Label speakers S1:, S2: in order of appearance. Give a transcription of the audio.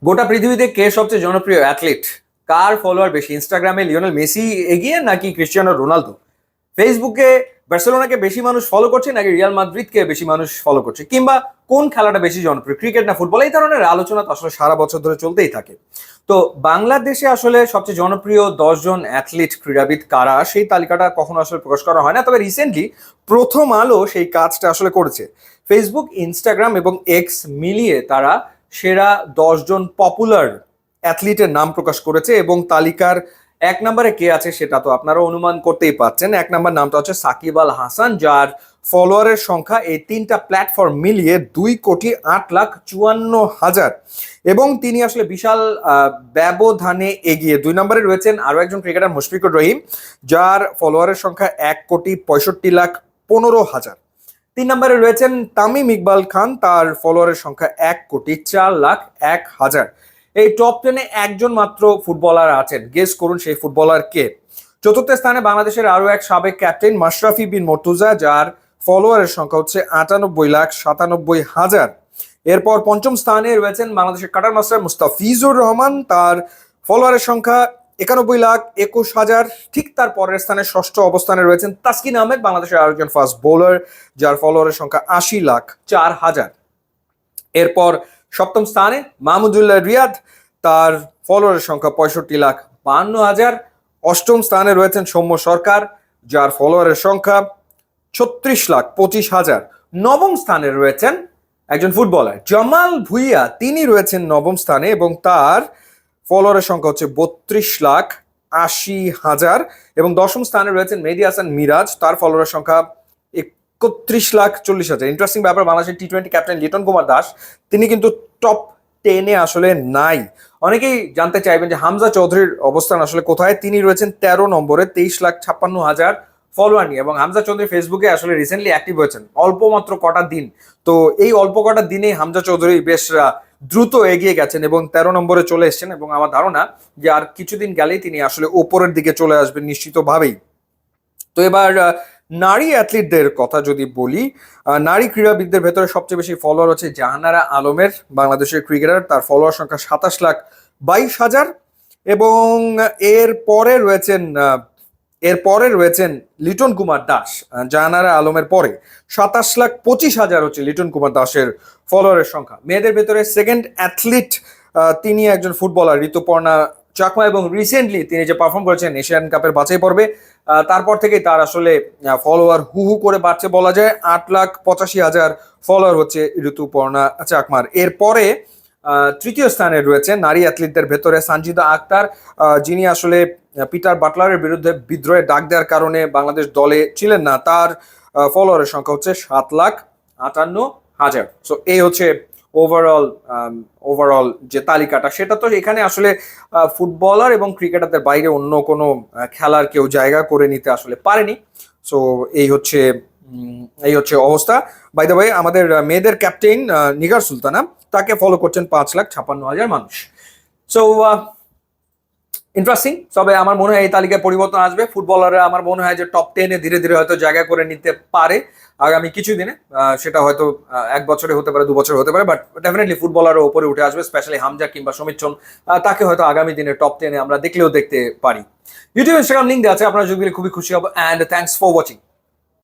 S1: গোটা পৃথিবীতে কে সবচেয়ে জনপ্রিয় অ্যাথলিট? কার ফলোয়ার বেশি? ইনস্টাগ্রামে লিওনেল মেসি এগিয়ে নাকি ক্রিস্টিয়ানো রোনালদো? ফেসবুকে বার্সেলোনাকে বেশি মানুষ ফলো করছে নাকি রিয়াল মাদ্রিদকে বেশি মানুষ ফলো করছে? কিংবা কোন খেলাটা বেশি জনপ্রিয়, ক্রিকেট না ফুটবল? এই ধরনের আলোচনা তো আসলে সারা বছর ধরে চলতেই থাকে। তো বাংলাদেশে আসলে সবচেয়ে জনপ্রিয় 10 জন অ্যাথলিট ক্রীড়াবিদ কারা, সেই তালিকাটা কখনো আসলে প্রকাশ করা হয় না। তবে রিসেন্টলি প্রথম আলো সেই কাজটা আসলে করেছে। ফেসবুক, ইনস্টাগ্রাম এবং এক্স মিলিয়ে তারা সেরা 10 জন পপুলার অ্যাথলিটের নাম প্রকাশ করেছে এবং তালিকার 1 নম্বরে কে আছে সেটা তো আপনারা অনুমান করতেই পারছেন। 1 নম্বর নামটা হচ্ছে সাকিব আল হাসান, যার ফলোয়ারের সংখ্যা এই 3টা প্ল্যাটফর্ম মিলিয়ে 2,08,54,000 এবং তিনি আসলে বিশাল ব্যবধানে এগিয়ে। 2 নম্বরে রয়েছেন আরো একজন ক্রিকেটার মুশফিকুর রহিম, যার ফলোয়ারের সংখ্যা 1,65,15,000। 3 নম্বরে রয়েছেন তামিম ইকবাল খান, তার ফলোয়ারের সংখ্যা 1,04,01,000। এই টপ 10-এ একজন মাত্র ফুটবলার আছেন, গেস করুন সেই ফুটবলার কে। চতুর্থ স্থানে বাংলাদেশের আরো এক সাবেক ক্যাপ্টেন মাশরাফি বিন মর্তুজা, যার ফলোয়ারের সংখ্যা হচ্ছে 98,97,000। এরপর পঞ্চম স্থানে রয়েছেন বাংলাদেশের কাটার মাস্টার মুস্তাফিজুর রহমান, তার ফলোয়ারের সংখ্যা 91,21,000। ঠিক তার পরের স্থানে ষষ্ঠ অবস্থানে রয়েছেন তাসকিন আহমেদ, বাংলাদেশের আরেকজন ফাস্ট বোলার, যার ফলোয়ারের সংখ্যা 80,04,000। এরপর সপ্তম স্থানে মাহমুদুল্লাহ রিয়াদ, তার ফলোয়ারের সংখ্যা 65,52,000। অষ্টম স্থানে রয়েছেন সৌম্য সরকার, যার ফলোয়ারের সংখ্যা 36,25,000। নবম স্থানে রয়েছেন একজন ফুটবলার জামাল ভুইয়া, তিনি রয়েছেন নবম স্থানে এবং তার ফলোয়ারের সংখ্যা হচ্ছে 32,80,000। এবং দশম স্থানে রয়েছেন মেহেদী হাসান মিরাজ, তার ফলোয়ারের সংখ্যা 31,40,000। ইন্টারেস্টিং ব্যাপার, বাংলাদেশের টি-20 ক্যাপ্টেন লিটন কুমার দাস তিনি কিন্তু টপ 10-এ আসলে নাই। অনেকেই জানতে চাইবেন যে হামজা চৌধুরীর অবস্থান আসলে কোথায়। তিনি রয়েছেন 13 নম্বরে 23,56,000 ফলোয়ার নিয়ে। এবং হামজা চৌধুরী ফেসবুকে আসলে রিসেন্টলি অ্যাক্টিভ হয়েছেন অল্প মাত্র কটা দিন। তো এই অল্প কটা দিনেই হামজা চৌধুরী বেশ দ্রুত এগিয়ে গেছেন এবং 13 নম্বরে চলে এসেছেন এবং আমার ধারণা যে আর কিছুদিন গেলেই তিনি আসলে উপরের দিকে চলে আসবেন নিশ্চিতভাবেই। তো এবার নারী অ্যাথলিটদের কথা যদি বলি, নারী ক্রীড়াবিদদের ভেতরে সবচেয়ে বেশি ফলোয়ার হচ্ছে জাহানারা আলমের, বাংলাদেশের ক্রিকেটার, তার ফলোয়ার সংখ্যা 27,22,000। এবং এরপরে রয়েছেন লিটন কুমার দাস, জাহানারা আলমের পরে 27,25,000 হচ্ছে লিটন কুমার দাসের ফলোয়ারের সংখ্যা। মেয়েদের ভেতরে সেকেন্ড অ্যাথলিট তিনি একজন ফুটবলার ঋতুপর্ণা চাকমা এবং রিসেন্টলি তিনি যে পারফর্ম করেছেন এশিয়ান কাপের বাছাই পর্বে, তারপর থেকেই তার আসলে ফলোয়ার হু হু করে বাড়ছে বলা যায়। 8,85,000 ফলোয়ার হচ্ছে ঋতুপর্ণা চাকমার। এরপরে তৃতীয় স্থানে রয়েছে নারী অ্যাথলিটদের ভেতরে সানজিদা আক্তার, যিনি আসলে পিটার বাটলারের বিরুদ্ধে বিদ্রোহের ডাক দেওয়ার কারণে বাংলাদেশ দলে ছিলেন না, তার ফলোয়ারের সংখ্যা হচ্ছে 7,58,000। সো এই হচ্ছে ওভারঅল যে তালিকাটা, সেটা তো এখানে আসলে ফুটবলার এবং ক্রিকেটারদের বাইরে অন্য কোনো খেলার কেউ জায়গা করে নিতে আসলে পারেনি। সো এই হচ্ছে অবস্থা। বাই দ্য ওয়ে, আমাদের মেয়েদের ক্যাপ্টেন নিগার সুলতানা, তাকে ফলো করছেন 5,56,000 মানুষ। So interesting. তবে আমার মনে হয় এই তালিকায় পরিবর্তন আসবে। ফুটবলাররা আমার মনে হয় যে টপ 10-এ ধীরে ধীরে হয়তো জায়গা করে নিতে পারে আগামী কিছুদিনে। সেটা হয়তো 1 বছরে হতে পারে, 2 বছরে হতে পারে, বাট ডেফিনেটলি ফুটবলারও উপরে উঠে আসবে, স্পেশালি হামজা কিংবা সমিত তাকে হয়তো আগামী দিনে টপ 10-এ আমরা দেখতে পারি। ইউটিউব, ইনস্টাগ্রাম লিঙ্ক দেওয়া আছে, আপনারা যদি খুবই খুশি হব। And thanks for watching.